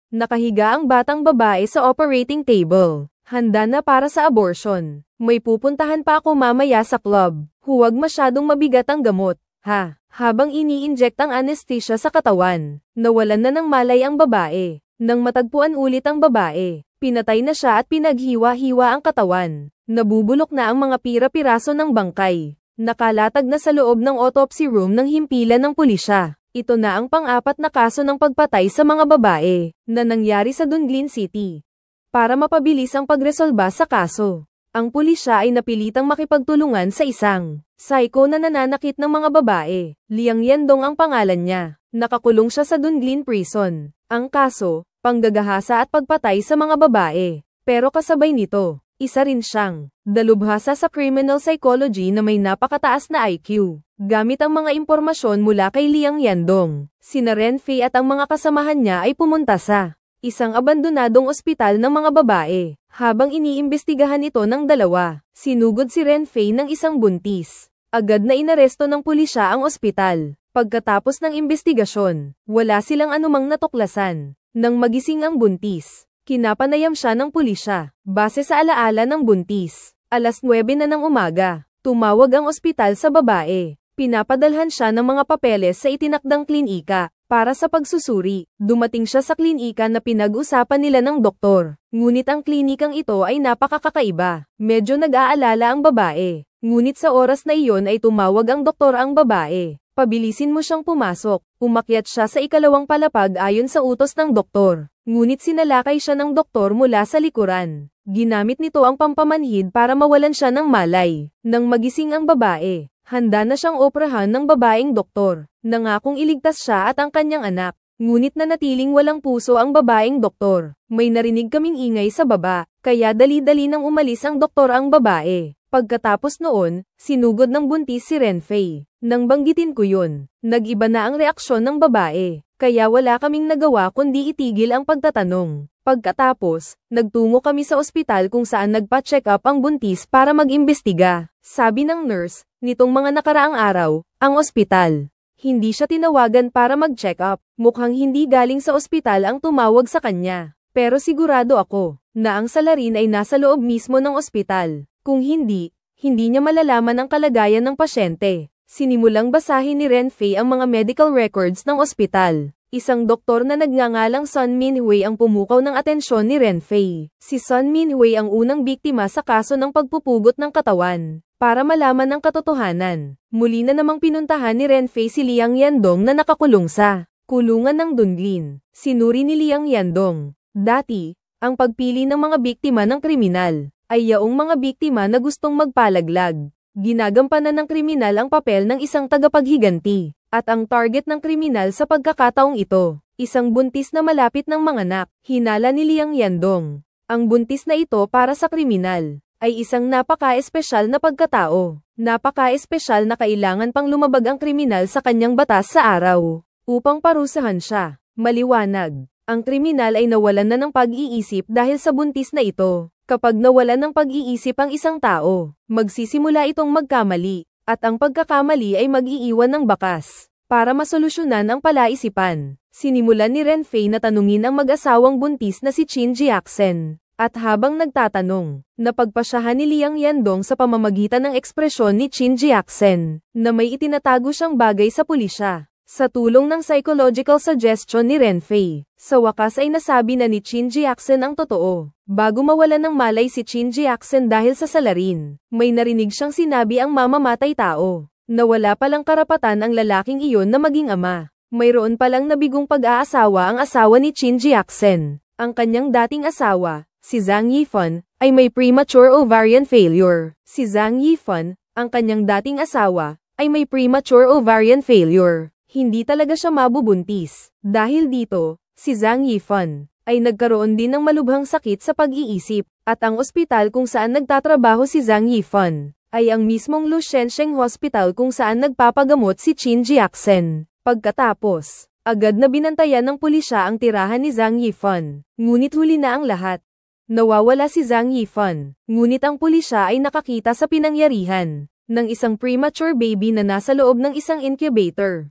Nakahiga ang batang babae sa operating table. Handa na para sa abortion. May pupuntahan pa ako mamaya sa club. Huwag masyadong mabigat ang gamot, ha? Habang ini-inject ang anesthesia sa katawan, nawalan na ng malay ang babae. Nang matagpuan ulit ang babae, pinatay na siya at pinaghiwa-hiwa ang katawan. Nabubulok na ang mga pira-piraso ng bangkay. Nakalatag na sa loob ng autopsy room ng himpilan ng pulisya. Ito na ang pang-apat na kaso ng pagpatay sa mga babae na nangyari sa Dunglin City. Para mapabilis ang pagresolba sa kaso, ang pulisya ay napilitang makipagtulungan sa isang psycho na nananakit ng mga babae. Liang Yandong ang pangalan niya. Nakakulong siya sa Dunglin Prison. Ang kaso, panggagahasa at pagpatay sa mga babae. Pero kasabay nito, isa rin siyang dalubhasa sa criminal psychology na may napakataas na IQ. Gamit ang mga impormasyon mula kay Liang Yandong, sina Renfei at ang mga kasamahan niya ay pumunta sa isang abandonadong ospital ng mga babae. Habang iniimbestigahan ito ng dalawa, sinugod si Renfei ng isang buntis. Agad na inaresto ng pulisya ang ospital. Pagkatapos ng imbestigasyon, wala silang anumang natuklasan. Nang magising ang buntis, kinapanayam siya ng pulisya. Base sa alaala ng buntis, alas 9 na ng umaga, tumawag ang ospital sa babae. Pinapadalhan siya ng mga papeles sa itinakdang klinika para sa pagsusuri. Dumating siya sa klinika na pinag-usapan nila ng doktor. Ngunit ang klinikang ito ay napakakaiba. Medyo nag-aalala ang babae. Ngunit sa oras na iyon ay tumawag ang doktor ang babae. Pabilisin mo siyang pumasok. Umakyat siya sa ikalawang palapag ayon sa utos ng doktor. Ngunit sinalakay siya ng doktor mula sa likuran. Ginamit nito ang pampamanhid para mawalan siya ng malay. Nang magising ang babae, handa na siyang operahan ng babaeng doktor. Nangakong iligtas siya at ang kanyang anak. Ngunit nanatiling walang puso ang babaeng doktor. May narinig kaming ingay sa baba, kaya dali-dali nang umalis ang doktor ang babae. Pagkatapos noon, sinugod ng buntis si Renfei. Nang banggitin ko yun, nag-iba na ang reaksyon ng babae. Kaya wala kaming nagawa kundi itigil ang pagtatanong. Pagkatapos, nagtungo kami sa ospital kung saan nagpa-check up ang buntis para mag-imbestiga. Sabi ng nurse, nitong mga nakaraang araw, ang ospital. Hindi siya tinawagan para mag-check up. Mukhang hindi galing sa ospital ang tumawag sa kanya. Pero sigurado ako, na ang salarin ay nasa loob mismo ng ospital. Kung hindi, hindi niya malalaman ang kalagayan ng pasyente. Sinimulang basahin ni Renfei ang mga medical records ng ospital. Isang doktor na nagngangalang Sun Minhui ang pumukaw ng atensyon ni Renfei. Si Sun Minhui ang unang biktima sa kaso ng pagpupugot ng katawan. Para malaman ang katotohanan, muli na namang pinuntahan ni Renfei si Liang Yandong na nakakulong sa kulungan ng Dunglin. Sinuri ni Liang Yandong, dati, ang pagpili ng mga biktima ng kriminal ay yaong mga biktima na gustong magpalaglag. Ginagampanan ng kriminal ang papel ng isang tagapaghiganti, at ang target ng kriminal sa pagkakataong ito, isang buntis na malapit ng manganak. Hinala ni Liang Yandong, ang buntis na ito para sa kriminal, ay isang napaka-espesyal na pagkatao. Napaka-espesyal na kailangan pang lumabag ang kriminal sa kanyang batas sa araw, upang parusahan siya. Maliwanag, ang kriminal ay nawalan na ng pag-iisip dahil sa buntis na ito. Kapag nawalan ng pag-iisip ang isang tao, magsisimula itong magkamali, at ang pagkakamali ay mag-iiwan ng bakas. Para masolusyonan ang palaisipan, sinimulan ni Renfei na tanungin ang mag-asawang buntis na si Qin Jiaxen. At habang nagtatanong, napagpasyahan ni Liang Yandong sa pamamagitan ng ekspresyon ni Qin Jiaxen, na may itinatago siyang bagay sa pulisya. Sa tulong ng psychological suggestion ni Renfei, sa wakas ay nasabi na ni Qin Jiaxen ang totoo. Bago mawalan ng malay si Qin Jiaxen dahil sa salarin, may narinig siyang sinabi ang mamamatay tao, na wala palang karapatan ang lalaking iyon na maging ama. Mayroon palang nabigong pag-aasawa ang asawa ni Qin Jiaxen. Ang kanyang dating asawa, si Zhang Yifan, ay may premature ovarian failure. Si Zhang Yifan, ang kanyang dating asawa, ay may premature ovarian failure. Hindi talaga siya mabubuntis. Dahil dito, si Zhang Yifan ay nagkaroon din ng malubhang sakit sa pag-iisip, at ang ospital kung saan nagtatrabaho si Zhang Yifan ay ang mismong Lushengsheng Hospital kung saan nagpapagamot si Qin Jiaxen. Pagkatapos, agad na binantayan ng pulisya ang tirahan ni Zhang Yifan. Ngunit huli na ang lahat. Nawawala si Zhang Yifan, ngunit ang pulisya ay nakakita sa pinangyarihan ng isang premature baby na nasa loob ng isang incubator.